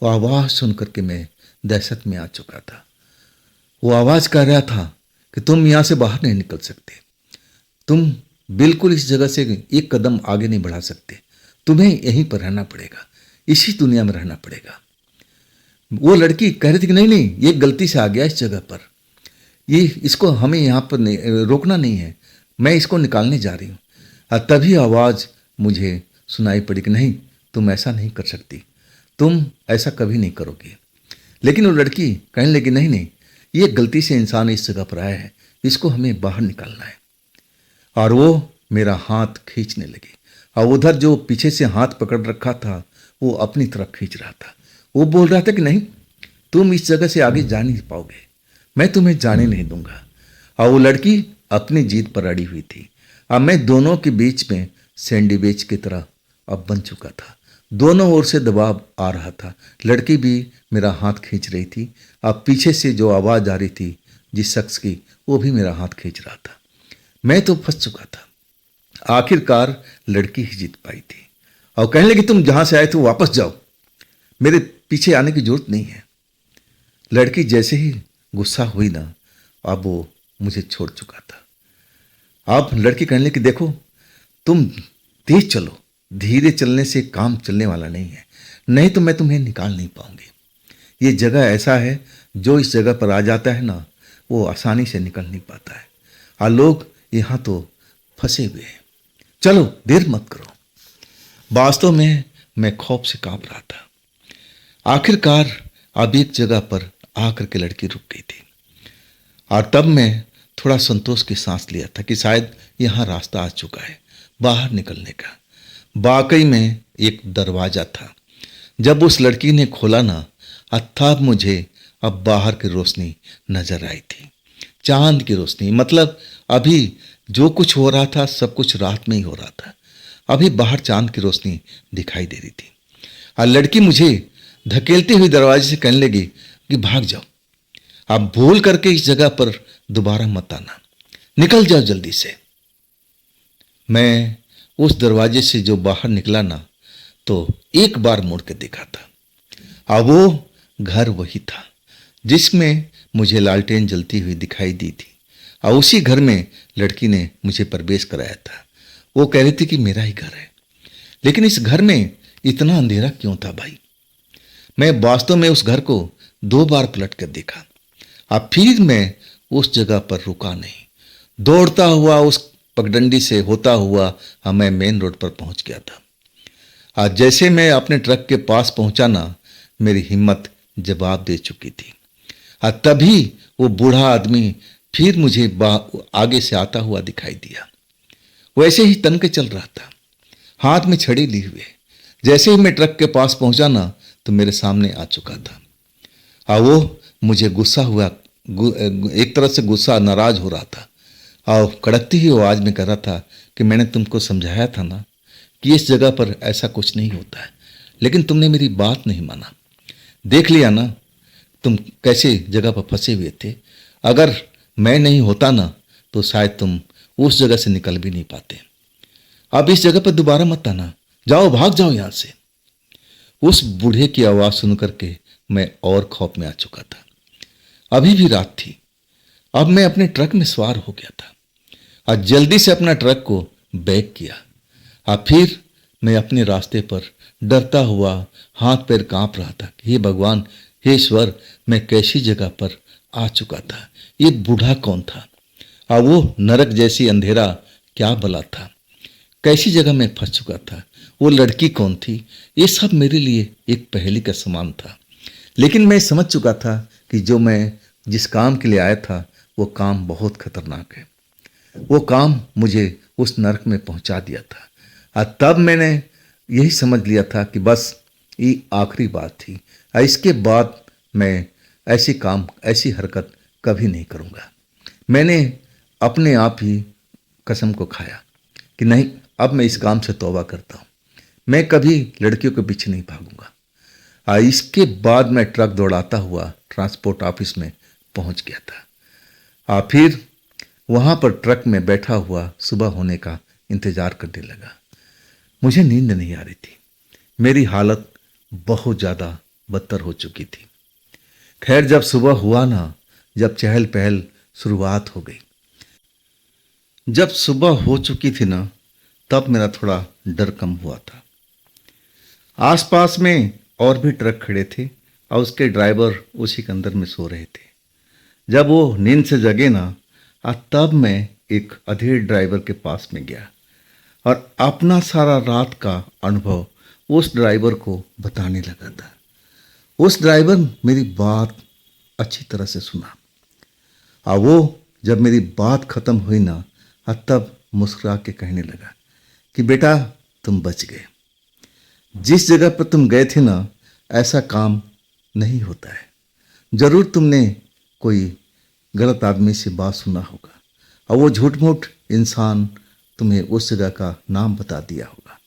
वो आवाज़ सुन करके मैं दहशत में आ चुका था। वो आवाज़ कह रहा था कि तुम यहाँ से बाहर नहीं निकल सकते, तुम बिल्कुल इस जगह से एक कदम आगे नहीं बढ़ा सकते, तुम्हें यहीं पर रहना पड़ेगा, इसी दुनिया में रहना पड़ेगा। वो लड़की कह रही थी कि नहीं नहीं, ये गलती से आ गया इस जगह पर, ये इसको हमें यहाँ पर रोकना नहीं है, मैं इसको निकालने जा रही हूँ। और तभी आवाज़ मुझे सुनाई पड़ी कि नहीं, तुम ऐसा नहीं कर सकती, तुम ऐसा कभी नहीं करोगी। लेकिन वो लड़की कहने लगी नहीं नहीं, ये गलती से इंसान इस जगह पर आया है, इसको हमें बाहर निकालना है। और वो मेरा हाथ खींचने लगी, और उधर जो पीछे से हाथ पकड़ रखा था वो अपनी तरफ खींच रहा था। वो बोल रहा था कि नहीं, तुम इस जगह से आगे जा नहीं पाओगे, मैं तुम्हें जाने नहीं दूंगा। और वो लड़की अपनी जीत पर अड़ी हुई थी। अब मैं दोनों के बीच में सैंडविच की तरह अब बन चुका था। दोनों ओर से दबाव आ रहा था। लड़की भी मेरा हाथ खींच रही थी, अब पीछे से जो आवाज़ आ रही थी जिस शख्स की, वो भी मेरा हाथ खींच रहा था। मैं तो फंस चुका था। आखिरकार लड़की ही जीत पाई थी, और कहने लगी तुम जहाँ से आए थे वापस जाओ, मेरे पीछे आने की जरूरत नहीं है। लड़की जैसे ही गुस्सा हुई ना, अब वो मुझे छोड़ चुका था। अब लड़की कहने लगी, देखो तुम तेज चलो, धीरे चलने से काम चलने वाला नहीं है, नहीं तो मैं तुम्हें निकाल नहीं पाऊंगी। ये जगह ऐसा है, जो इस जगह पर आ जाता है ना, वो आसानी से निकल नहीं पाता है, और लोग यहाँ तो फंसे हुए हैं। चलो देर मत करो। वास्तव में मैं खौफ से कांप रहा था। आखिरकार अब एक जगह पर आकर के लड़की रुक गई थी, और तब मैं थोड़ा संतोष की सांस लिया था कि शायद यहाँ रास्ता आ चुका है बाहर निकलने का। वाकई में एक दरवाजा था। जब उस लड़की ने खोला ना, तब मुझे अब बाहर की रोशनी नजर आई थी, चांद की रोशनी। मतलब अभी जो कुछ हो रहा था सब कुछ रात में ही हो रहा था, अभी बाहर चांद की रोशनी दिखाई दे रही थी। और लड़की मुझे धकेलते हुए दरवाजे से कहने लगी कि भाग जाओ, आप भूल करके इस जगह पर दोबारा मत आना, निकल जाओ जल्दी से। मैं उस दरवाजे से जो बाहर निकला ना, तो एक बार मुड़ के देखा था, और वो घर वही था जिसमें मुझे लालटेन जलती हुई दिखाई दी थी, और उसी घर में लड़की ने मुझे प्रवेश कराया था। वो कह रही थी कि मेरा ही घर है, लेकिन इस घर में इतना अंधेरा क्यों था भाई? मैं वास्तव में उस घर को 2 बार पलट कर देखा, अब फिर मैं उस जगह पर रुका नहीं। दौड़ता हुआ उस पगडंडी से होता हुआ मैं मेन रोड पर पहुंच गया था। आज जैसे मैं अपने ट्रक के पास पहुंचा ना, मेरी हिम्मत जवाब दे चुकी थी। तभी वो बूढ़ा आदमी फिर मुझे आगे से आता हुआ दिखाई दिया। वैसे ही तन के चल रहा था, हाथ में छड़ी लिए हुए। जैसे ही मैं ट्रक के पास पहुंचा ना, तो मेरे सामने आ चुका था, और वो मुझे गुस्सा हुआ, एक तरह से गुस्सा, नाराज हो रहा था, और कड़कती हुई आवाज में कह रहा था कि मैंने तुमको समझाया था ना कि इस जगह पर ऐसा कुछ नहीं होता है, लेकिन तुमने मेरी बात नहीं माना। देख लिया ना तुम कैसे जगह पर फंसे हुए थे। अगर मैं नहीं होता ना, तो शायद तुम उस जगह से निकल भी नहीं पाते। अब इस जगह पर दोबारा मत आना, जाओ, भाग जाओ यहां से। उस बूढ़े की आवाज सुन करके मैं और खौफ में आ चुका था। अभी भी रात थी। अब मैं अपने ट्रक में सवार हो गया था, और जल्दी से अपना ट्रक को बैक किया। और फिर मैं अपने रास्ते पर डरता हुआ, हाथ पैर कांप रहा था कि हे भगवान, हे ईश्वर, मैं कैसी जगह पर आ चुका था। ये बूढ़ा कौन था, और वो नरक जैसी अंधेरा क्या भला था? कैसी जगह मैं फंस चुका था? वो लड़की कौन थी? ये सब मेरे लिए एक पहेली का समान था। लेकिन मैं समझ चुका था कि जो मैं जिस काम के लिए आया था, वो काम बहुत खतरनाक है। वो काम मुझे उस नरक में पहुंचा दिया था, और तब मैंने यही समझ लिया था कि बस ये आखिरी बात थी, और इसके बाद मैं ऐसी काम, ऐसी हरकत कभी नहीं करूँगा। मैंने अपने आप ही कसम को खाया कि नहीं, अब मैं इस काम से तौबा करता हूँ, मैं कभी लड़कियों के पीछे नहीं भागूंगा। और इसके बाद मैं ट्रक दौड़ाता हुआ ट्रांसपोर्ट ऑफिस में पहुंच गया था, और फिर वहाँ पर ट्रक में बैठा हुआ सुबह होने का इंतज़ार करने लगा। मुझे नींद नहीं आ रही थी, मेरी हालत बहुत ज़्यादा बदतर हो चुकी थी। खैर जब सुबह हुआ ना, जब चहल पहल शुरुआत हो गई, जब सुबह हो चुकी थी ना, तब मेरा थोड़ा डर कम हुआ था। आसपास में और भी ट्रक खड़े थे, और उसके ड्राइवर उसी के अंदर में सो रहे थे। जब वो नींद से जगे ना, तब मैं एक अधेड़ ड्राइवर के पास में गया, और अपना सारा रात का अनुभव उस ड्राइवर को बताने लगा था। उस ड्राइवर मेरी बात अच्छी तरह से सुना, और वो जब मेरी बात खत्म हुई ना, तब मुस्कुरा के कहने लगा कि बेटा, तुम बच गए। जिस जगह पर तुम गए थे ना, ऐसा काम नहीं होता है। जरूर तुमने कोई गलत आदमी से बात सुना होगा, और वो झूठ मूठ इंसान तुम्हें उस जगह का नाम बता दिया होगा।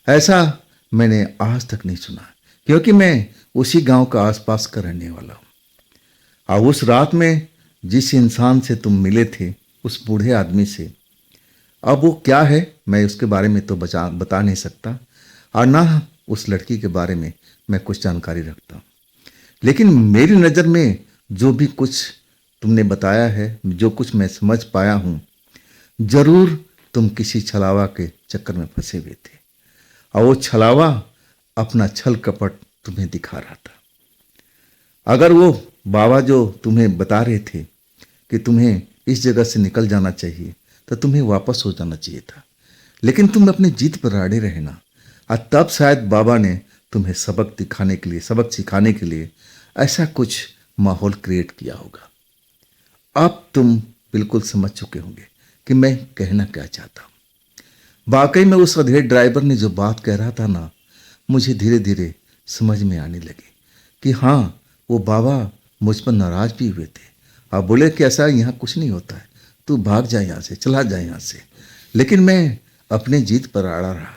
ऐसा मैंने आज तक नहीं सुना, क्योंकि मैं उसी गांव का आसपास का रहने वाला हूँ। और उस रात में जिस इंसान से तुम मिले थे, उस बूढ़े आदमी से, अब वो क्या है मैं उसके बारे में तो बता नहीं सकता, और ना उस लड़की के बारे में मैं कुछ जानकारी रखता हूँ। लेकिन मेरी नज़र में जो भी कुछ तुमने बताया है, जो कुछ मैं समझ पाया हूँ, जरूर तुम किसी छलावा के चक्कर में फंसे हुए थे और वो छलावा अपना छल कपट तुम्हें दिखा रहा था। अगर वो बाबा जो तुम्हें बता रहे थे कि तुम्हें इस जगह से निकल जाना चाहिए तो तुम्हें वापस हो जाना चाहिए था, लेकिन तुम अपनी जीत पर अड़े रहे ना, और तब शायद बाबा ने तुम्हें सबक दिखाने के लिए, सबक सिखाने के लिए ऐसा कुछ माहौल क्रिएट किया होगा। अब तुम बिल्कुल समझ चुके होंगे कि मैं कहना क्या चाहता हूँ। वाकई में उस अधेड़ ड्राइवर ने जो बात कह रहा था ना, मुझे धीरे धीरे समझ में आने लगी कि हाँ, वो बाबा मुझ पर नाराज भी हुए थे और बोले कि ऐसा यहाँ कुछ नहीं होता है, तू भाग जा यहाँ से, चला जा यहाँ से। लेकिन मैं अपने जीत पर अड़ा रहा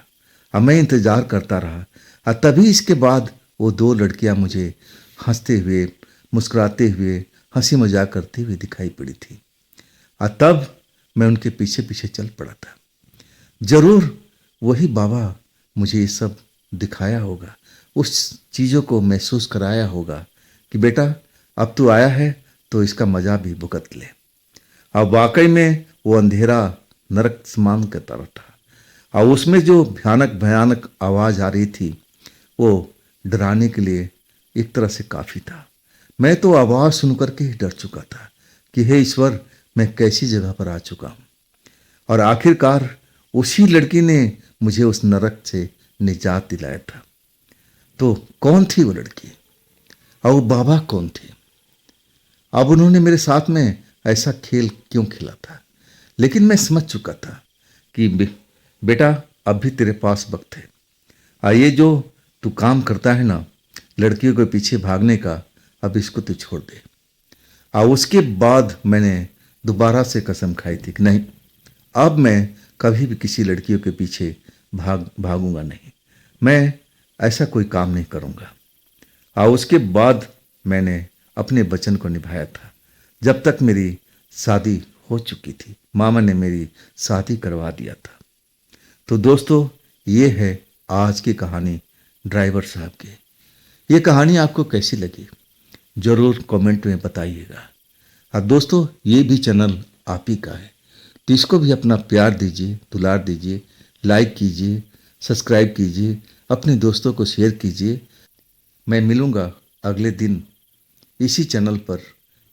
और मैं इंतज़ार करता रहा, और तभी इसके बाद वो दो लड़कियाँ मुझे हंसते हुए, मुस्कुराते हुए, हंसी मजाक करते हुए दिखाई पड़ी थी, और तब मैं उनके पीछे पीछे चल पड़ा था। जरूर वही बाबा मुझे ये सब दिखाया होगा, उस चीज़ों को महसूस कराया होगा कि बेटा अब तू आया है तो इसका मज़ा भी भुगत ले। अब वाकई में वो अंधेरा नरक समान का तरह था और उसमें जो भयानक भयानक आवाज़ आ रही थी वो डराने के लिए एक तरह से काफ़ी था। मैं तो आवाज़ सुनकर के ही डर चुका था कि हे ईश्वर, मैं कैसी जगह पर आ चुका हूँ। और आखिरकार उसी लड़की ने मुझे उस नरक से निजात दिलाया था। तो कौन थी वो लड़की और वो बाबा कौन थे? अब उन्होंने मेरे साथ में ऐसा खेल क्यों खेला था? लेकिन मैं समझ चुका था कि बेटा अब भी तेरे पास वक्त है, और ये जो तू काम करता है ना, लड़कियों के पीछे भागने का, अब इसको तू छोड़ दे। और उसके बाद मैंने दोबारा से कसम खाई थी कि नहीं, अब मैं कभी भी किसी लड़कियों के पीछे भागूंगा नहीं, मैं ऐसा कोई काम नहीं करूंगा। और उसके बाद मैंने अपने वचन को निभाया था। जब तक मेरी शादी हो चुकी थी, मामा ने मेरी शादी करवा दिया था। तो दोस्तों, ये है आज की कहानी ड्राइवर साहब की। ये कहानी आपको कैसी लगी ज़रूर कमेंट में बताइएगा। और दोस्तों, ये भी चैनल आप ही का है, तो इसको भी अपना प्यार दीजिए, दुलार दीजिए, लाइक कीजिए, सब्सक्राइब कीजिए, अपने दोस्तों को शेयर कीजिए। मैं मिलूँगा अगले दिन इसी चैनल पर,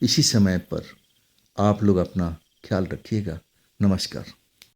इसी समय पर। आप लोग अपना ख्याल रखिएगा। नमस्कार।